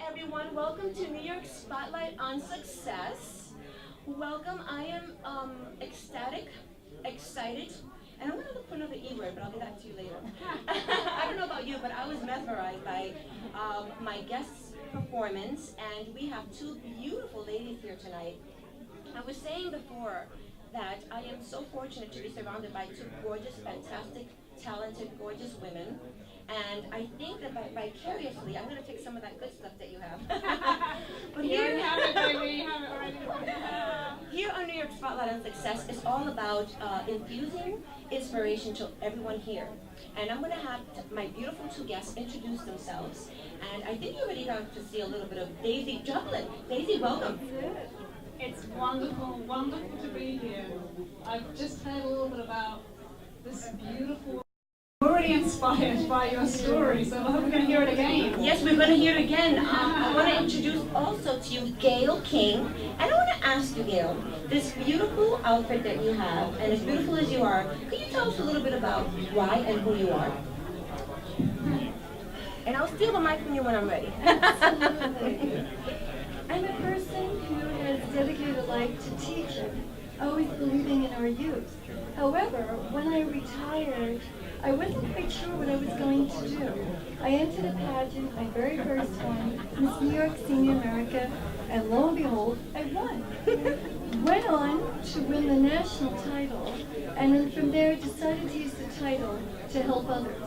everyone. Welcome to New York Spotlight on Success. Welcome. I am ecstatic, excited, and I'm going to look for another E word, but I'll get that to you later. I don't know about you, but I was mesmerized by my guest's performance, and we have two beautiful ladies here tonight. I was saying before that I am so fortunate to be surrounded by two gorgeous, fantastic, talented, gorgeous women. And I think that vicariously, I'm going to take some of that good stuff that you have. But here, You have it, baby. You have it already. here on New York Spotlight on Success is all about infusing inspiration to everyone here. And I'm going to have my beautiful two guests introduce themselves. And I think you already got to see a little bit of Daisy Joplin. Daisy, welcome. It's wonderful, wonderful to be here. I've just heard a little bit about this beautiful. Already inspired by your story, so I hope we're going to hear it again. Yes, we're going to hear it again. I want to introduce also to you Gail King. And I want to ask you, Gail, this beautiful outfit that you have, and as beautiful as you are, can you tell us a little bit about why and who you are? And I'll steal the mic from you when I'm ready. Absolutely. I'm a person who has dedicated a life to teaching, always believing in our youth. However, when I retired, I wasn't quite sure what I was going to do. I entered a pageant, my very first one, Miss New York Senior America, and lo and behold, I won. Went on to win the national title, and then from there decided to use the title to help others.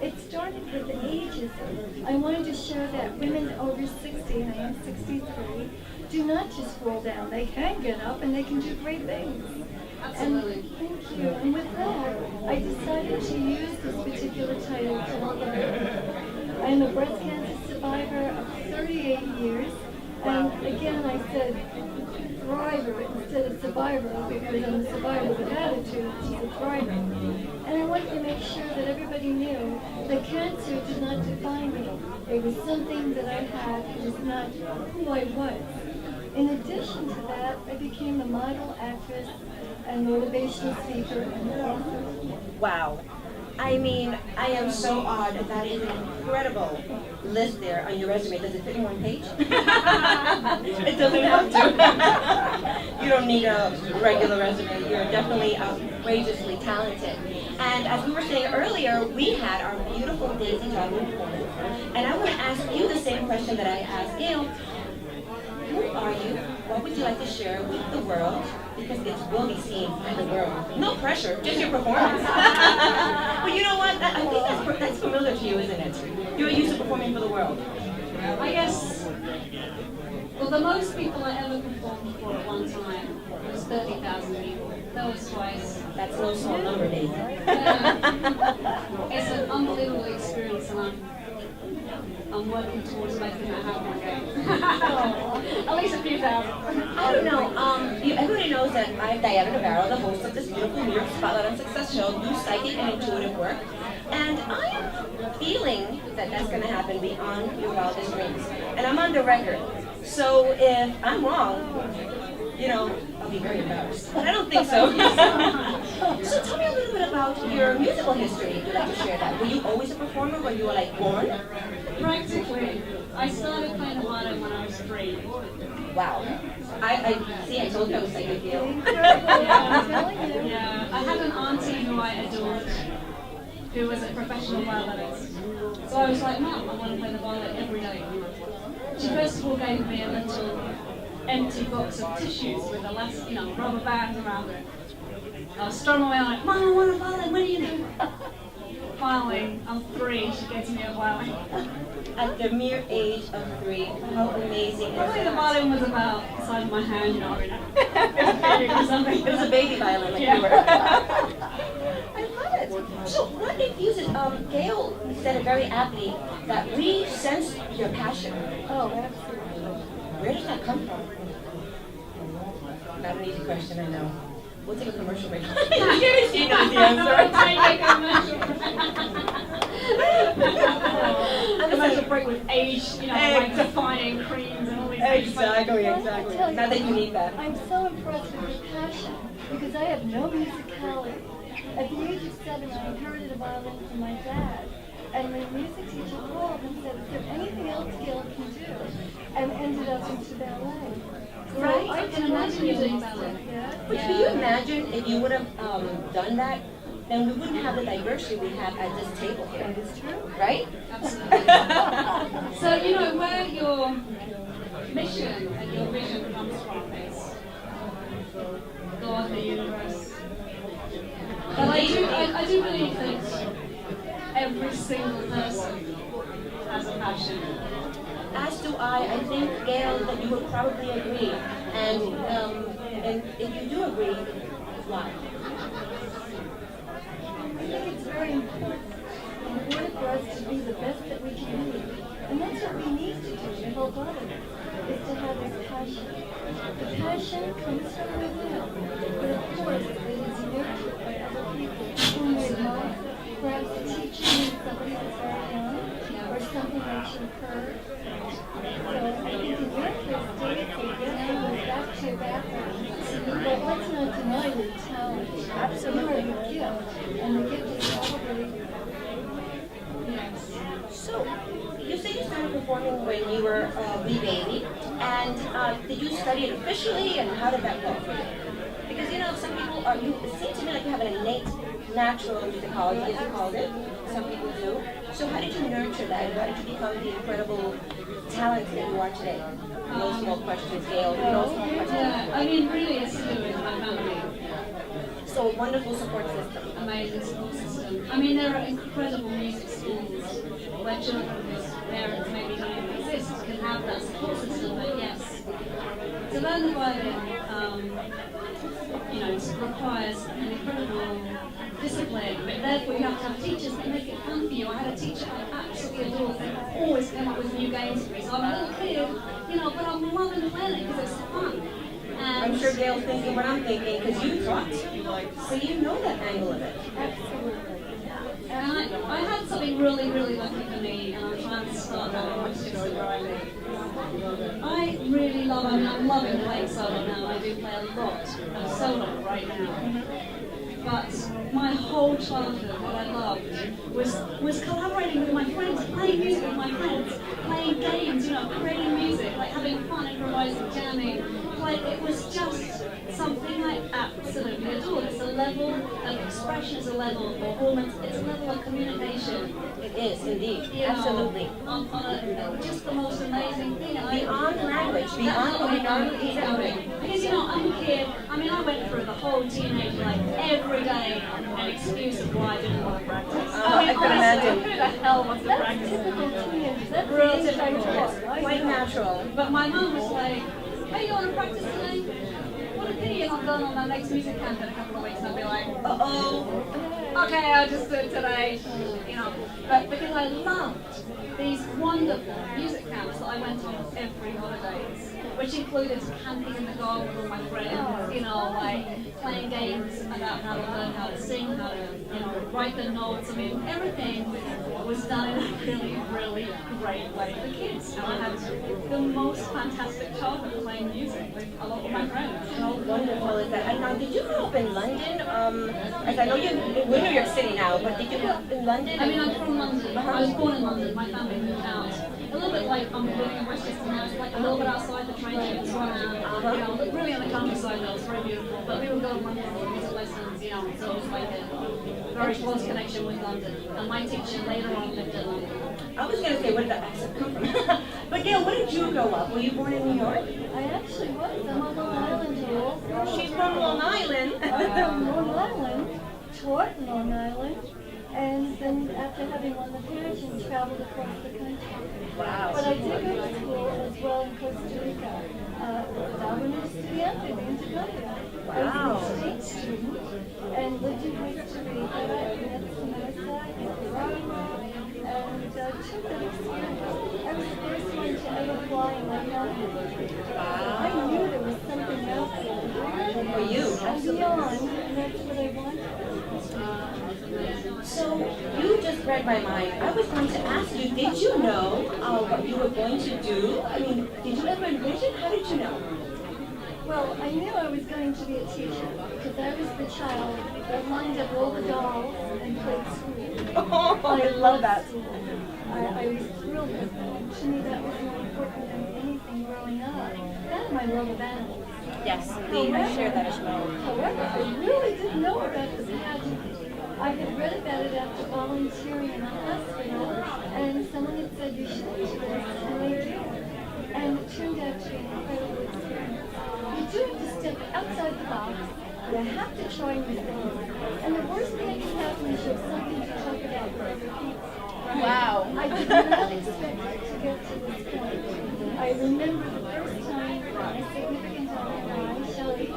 It started with ageism. I wanted to show that women over 60, and I am 63, do not just fall down. They can get up and they can do great things. Absolutely. And thank you. And with that, I decided to use this particular title to help others. I am a breast cancer survivor of 38 years. And again, I said thriver instead of survivor because I'm a survivor with attitude, she's a thriver. And I wanted to make sure that everybody knew that cancer did not define me. It was something that I had, it was not who I was. In addition to that, I became a model, actress, and motivational speaker and author. Wow. I mean, I am so awed at that incredible list there on your resume. Does it fit in one page? It doesn't have to. You don't need a regular resume. You're definitely outrageously talented. And as we were saying earlier, we had our beautiful Daisy Joplin performance. And I want to ask you the same question that I asked Gail. Who are you? What would you like to share with the world? Because it will be seen by the world. No pressure, just your performance. But you know what? I think that's familiar to you, isn't it? You're used to performing for the world. I guess, well, the most people I ever performed for at one time was 30,000 people. That was twice. That's no small number, Daisy. It's an unbelievable experience, and I'm working towards making that happen again. At least a few thousand. I don't know. Everybody knows that I'm Diana Navarro, the host of this beautiful New York Spotlight on Success show, do psychic and intuitive work. And I am feeling that that's going to happen beyond your wildest dreams. And I'm on the record. So if I'm wrong, you know, I'll be very embarrassed. But I don't think so. So tell me a little bit about your musical history. If you'd like to share that. Were you always a performer when you were like born? Practically. I started playing the violin when I was 3. Wow. I told you I was psychic, Gail. I'm telling you. Yeah, I had an auntie who I adored, who was a professional violinist. So I was like, Mum, I want to play the violin every day. She first of all gave me a little empty box of tissues with rubber band around it. I was strung away like, Mum, I want a violin, what do you do? Finally, I'm 3, she gets me a violin. At the mere age of 3, how amazing is Probably the that? violin was about the size of my hand, It was big or something. It was a baby violin, like Yeah. you were. I love it. So what infuses, Gail said it very aptly, that we sense your passion. Oh, absolutely. Where does that come from? Not an easy question, I know. We'll take a commercial break. She knows the answer. Commercial break with age, like defining creams and all these things. Exactly, Well, I exactly. tell you, Not that you need that. I'm so impressed with your passion because I have no musicality. At the age of 7, I inherited a violin from my dad. And my music teacher called and said, is there anything else Gail can do? And ended up into ballet. So Right, I can imagine you doing ballet. Yeah. But can you imagine if you would have done that, then we wouldn't have the diversity we have at this table here. That is true. Right? Absolutely. So, you know, where your mission and your vision comes from is God, the universe. But I do really think every single person has a passion. As do I. I think, Gail, that you would probably agree. And if you do agree, why? I think it's very important in order for us to be the best that we can be. And that's what we need to do to help others, is to have this passion. The passion comes from within, but of course it is nurtured by other people whom we admire. Perhaps a teacher means somebody that's very young, or something that you've heard. So I think in your case, David, so yes, it goes back to your background. But let's not deny your talent. Absolutely. Your gift. And the gift is probably... Yes. So, you said you started performing when you were a wee baby, and did you study it officially, and how did that go for you? Because, you know, some people are, it seems to me like you have an innate natural musicology, as you called it. Some people do. So how did you nurture that? How did you become the incredible talent that you are today? No small questions, Gail. No small questions. Yeah, I mean, really it's to do with my family. So a wonderful support system. Amazing support system. I mean, there are incredible music schools where children whose parents maybe don't even exist can have that support system, but yes, to learn the violin, you know, it requires an incredible discipline, but therefore you have to have teachers that make it fun for you. I had a teacher I absolutely adored that always came up with new games for me. So I'm a little kid, you know, but I'm loving playing it because it's fun. And I'm sure Gail's thinking what I'm thinking, because you taught. So you know that angle of it. Absolutely. And I had something really, really lucky for me, and I'm trying to start that in my system where I live. I really love, I mean, I'm loving playing solo now. I do play a lot of solo right now. But my whole childhood, what I loved was collaborating with my friends, playing music with my friends, playing games, you know, creating music, like having fun, improvising, jamming. Like, it was just something I absolutely adored. It's a level of expression, it's a level of performance, it's a level of communication. It is, indeed. You know, Absolutely. on just the most amazing thing. And Beyond language, beyond exactly. Because, you know, I'm a kid. I mean, I went through the whole teenage life every day an excuse of why I didn't want to practice. I can imagine. Who the hell wants to That's practice? typical teenagers. That's Real the age I typical. taught. Quite natural. But my mum was like, hey, you want to practice today? What a pity you're not going on that next music camp in a couple of weeks. And I'll be like, uh-oh. Okay, I'll just do it today. You know, but because I loved these wonderful music camps that I went on every holidays, which included camping in the garden with all my friends, you know, like playing games about how to learn how to sing, how to, you know, write the notes. I mean, everything was done in a really, really great way for kids. And I had the most fantastic childhood playing music with a lot of my friends. How wonderful is that? And now, did you grow up in London? As I know we're in New York City now, but did you grow up in London? I mean, I'm from London. I was born in London. My family moved out. A little bit like I'm living in Westchester now. It's like a little bit outside the train station as well. You know, really on the countryside though. It's very beautiful. But we would go to London for music lessons, you know. So it was like a very close connection with London. And my teacher later on lived in London. I was going to say, where did that accent come from? But Gail, where did you grow up? Were you born in New York? I actually was. I'm on Long Island, Jules. She's from Long Island. From Long Island, taught in Long Island, and then after having won the pageant, traveled across the country. Wow. But I did go to school as well in Costa Rica. Estaba en estudiante de intercambio. I was an exchange student and lived in Costa Rica, met Samantha and Nicaragua, and took that experience. I was the first one to ever fly in my family. I knew there was something out there. For you. And beyond, and that's what I wanted. So, you just read my mind. I was going to ask you, did you know what you were going to do? I mean, did you ever envision? How did you know? Well, I knew I was going to be a teacher because I was the child that lined up all the dolls and played school. Oh, I love that. School. I was thrilled with that. To me, that was more important than anything growing up. And my love of animals. Yes, we share that as well. However, I really didn't know about the pageant. I had read about it after volunteering in a hospital, and someone had said you should do this, and I did. And it turned out to be an incredible experience. You do have to step outside the box. You have to try new things. And the worst thing that can happen is you have something to talk about with other people. Wow. I did not expect to get to this point. I remember the first time a significant other and I, Shelley,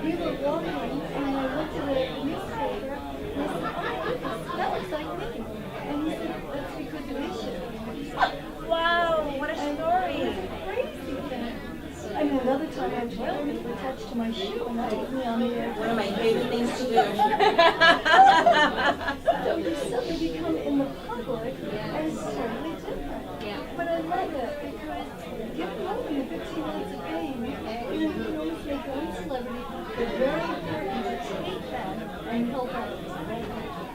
we were walking and I looked at a newspaper and I said, oh, that looks like me. And he said, that's because it is you. Wow, what a story. Crazy thing. I mean, another time I toilet paper attached to my shoe and that put me on the edge. One of my favorite things to do. So you suddenly become in the public and it's totally different. But I love it because given only the 15 minutes of fame, you can almost make one celebrity, but very important to take that and help others.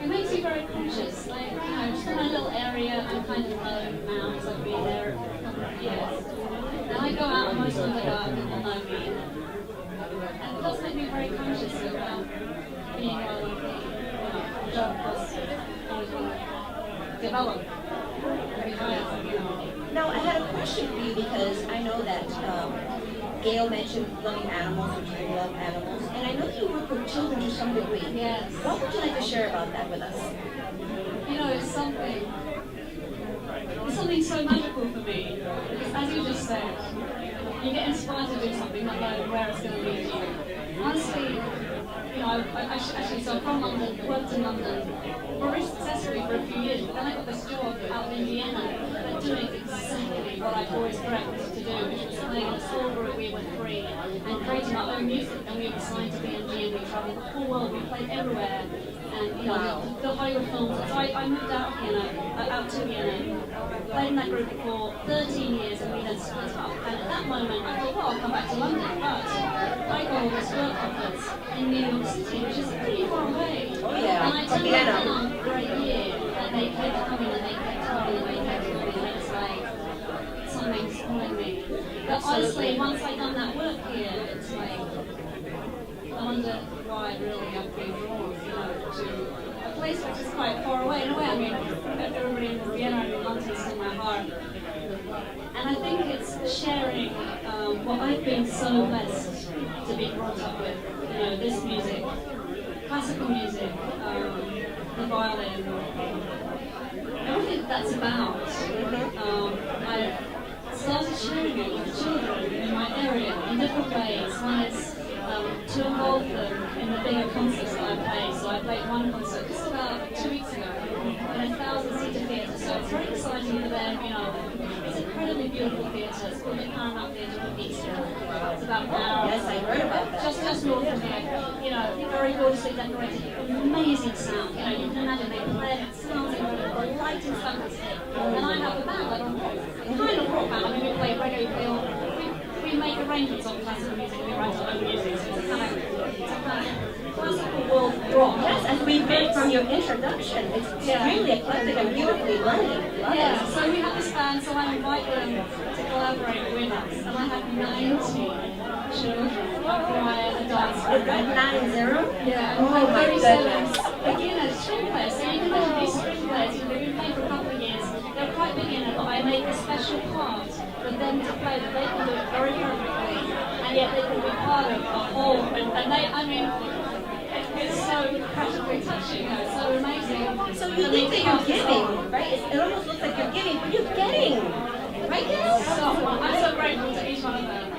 It makes you very conscious. Like, just in my little area, I'm kind of known now because I've been there a couple of years. And I go out, and most times I go out and people know me. And it does make me very conscious of being where I want to be. Because I always want to develop. Now, I had a question for you because I know that Gail mentioned loving animals, which you love animals, and I know that you work with children to some degree. Yes. What would you like to share about that with us? It's something so magical for me. Because as you just said, you get inspired to do something, not knowing where it's going to lead you. Honestly, so I'm from London, worked in London, very successfully for a few years, but then I got this job out in Indiana, but doing exactly what I'd always dreamt to do, which was playing in a small group. We went free and creating our own music, and we were signed to B&G, and we traveled the whole world, we played everywhere, and the Hollywood films. So I moved out to Vienna, played in that group for 13 years, and we then split up. And at that moment, I thought, well, I'll come back to London, but I got all this work offers in New York City, which is pretty far away. Oh, yeah. And I turned that down for a year, and they kept coming and they kept coming and they kept coming, and it's like something's calling me. But honestly, once I'd done that work here, it's like I wonder why really I've been drawn, to a place which is quite far away. In a way, I mean, everybody in Vienna and in London is in my heart. And I think it's sharing what I've been so blessed to be brought up with. This music, classical music, the violin, everything that's about. I've started sharing it with children in my area in different ways. One is to involve them in the bigger concerts that I play. So I played one concert just about 2 weeks ago in a 1,000-seater theatre. So it's very exciting for them. It's incredibly beautiful theatre. It's called the Paramount Theatre in Easter. It's about an hour. Yes, I heard about that. Just north of here. Very gorgeously decorated, amazing sound. You can imagine they play it, it sounds incredible. The lighting stuff is and I have a band, like a kind of rock band. I mean, we play reggae, we make arrangements on classical music, we write our own music, so it's kind of classical world rock. Yes, as we read from your introduction, it's extremely eclectic and beautifully blended. Yeah, so we have this band, so I invite them to collaborate with us, and I have 90 children, choir, and dance. Is that 90? Yeah, Oh my 37 goodness. beginners, string players. So you can imagine these string players, they've been playing for a couple of years, they're quite beginner, but I make a special part for them to play that they can do it very perfectly, and yet they can be part of a whole, and they, I mean, it's so practically touching, so amazing. So you think that you're giving, right? It almost looks like you're giving, but you're getting, right? So, I'm so grateful to each one of them.